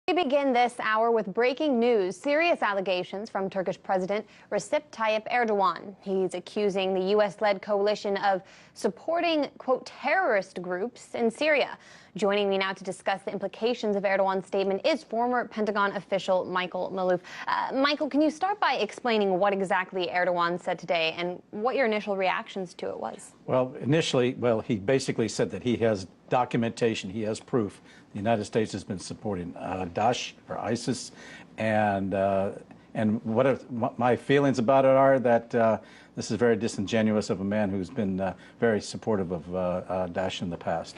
We begin this hour with breaking news. Serious allegations from Turkish President Recep Tayyip Erdogan. He's accusing the U.S.-led coalition of supporting, quote, terrorist groups in Syria. Joining me now to discuss the implications of Erdogan's statement is former Pentagon official Michael Maloof. Michael, can you start by explaining what exactly Erdogan said today and what your initial reactions to it was? Well, initially, he basically said that he has documentation, he has proof. The United States has been supporting Daesh or ISIS, and my feelings about it are that this is very disingenuous of a man who's been very supportive of Daesh in the past.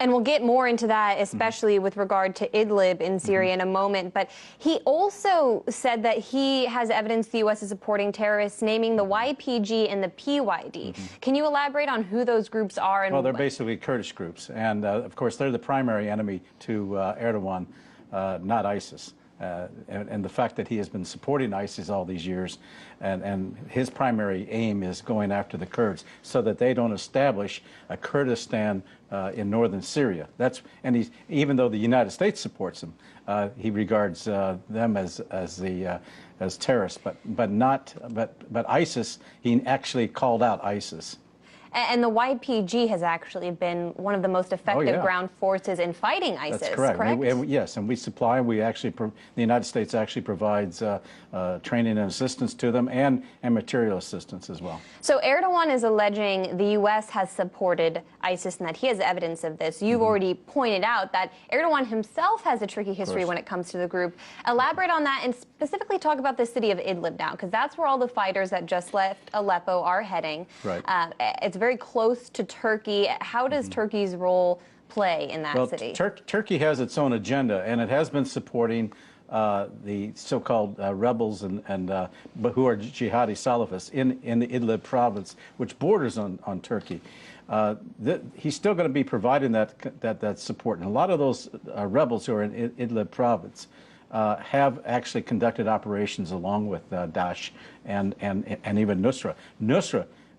And we'll get more into that, especially with regard to Idlib in Syria in a moment. But he also said that he has evidence the U.S. is supporting terrorists, naming the YPG and the PYD. Can you elaborate on who those groups are? Well, they're basically Kurdish groups. And, of course, they're the primary enemy to Erdogan, not ISIS. And the fact that he has been supporting ISIS all these years, and his primary aim is going after the Kurds so that they don't establish a Kurdistan in northern Syria. Even though the United States supports them, he regards them as terrorists, but ISIS, he actually called out ISIS. And the YPG has actually been one of the most effective ground forces in fighting ISIS, That's correct? Yes, and we supply, the United States actually provides training and assistance to them and material assistance as well. So Erdogan is alleging the U.S. has supported ISIS and that he has evidence of this. You've already pointed out that Erdogan himself has a tricky history when it comes to the group. Elaborate on that and specifically talk about the city of Idlib now, because that's where all the fighters that just left Aleppo are heading. Right. It's very close to Turkey. How does Turkey's role play in that city? Turkey has its own agenda, and it has been supporting the so-called rebels who are jihadi Salafists in the Idlib province, which borders on Turkey. He's still going to be providing that support, and a lot of those rebels who are in Idlib province have actually conducted operations along with Daesh and even Nusra.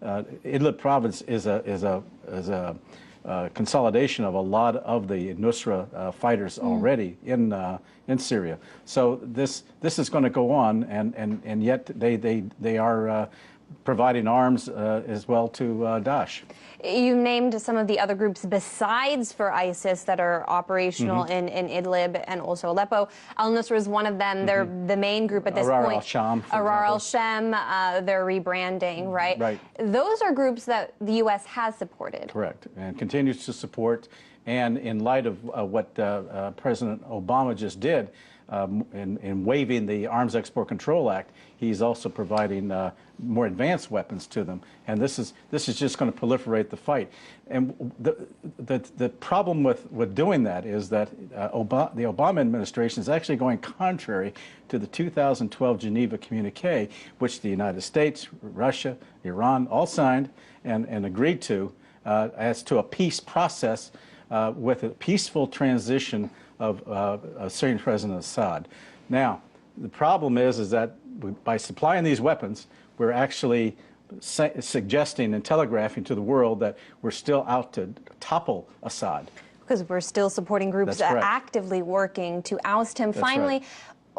Idlib province is a consolidation of a lot of the Nusra fighters already in Syria. So this is going to go on, and yet they are providing arms as well to Daesh. You named some of the other groups besides for ISIS that are operational in Idlib and also Aleppo. Al-Nusra is one of them. They're the main group at this point. Ahrar al-Sham, they're rebranding, right? Right. Those are groups that the U.S. has supported. Correct, and continues to support. And in light of what President Obama just did in waiving the Arms Export Control Act, he's also providing more advanced weapons to them. And this is just going to proliferate the fight. And the problem with doing that is that the Obama administration is actually going contrary to the 2012 Geneva Communique, which the United States, Russia, Iran all signed and agreed to as to a peace process with a peaceful transition of Syrian President Assad. Now, the problem is that by supplying these weapons, we're actually suggesting and telegraphing to the world that we're still out to topple Assad. Because we're still supporting groups that are actively working to oust him. Finally,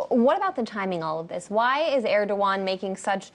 what about the timing of all of this? Why is Erdogan making such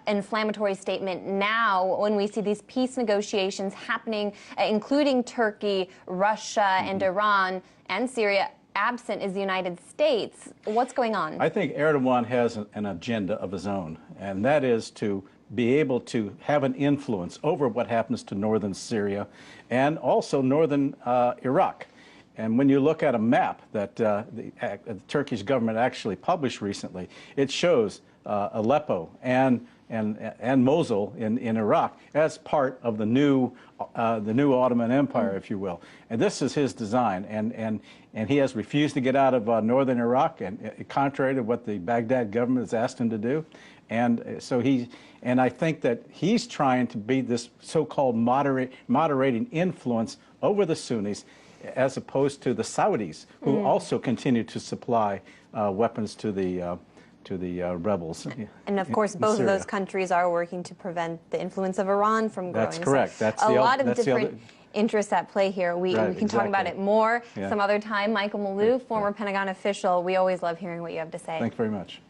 inflammatory statement now when we see these peace negotiations happening, including Turkey, Russia, and Iran, and Syria? Absent is the United States. What's going on? I think Erdogan has an agenda of his own, and that is to be able to have an influence over what happens to northern Syria and also northern Iraq. And when you look at a map that the Turkish government actually published recently, it shows Aleppo and Mosul in Iraq as part of the new Ottoman Empire, if you will. And this is his design, and he has refused to get out of northern Iraq, and contrary to what the Baghdad government has asked him to do. And so I think that he's trying to be this so-called moderating influence over the Sunnis, as opposed to the Saudis, who also continue to supply weapons to the rebels. And of course, both of those countries are working to prevent the influence of Iran from growing. That's correct. So a lot of different interests at play here. We can talk about it more some other time. Michael Maloof, former Pentagon official, we always love hearing what you have to say. Thank you very much.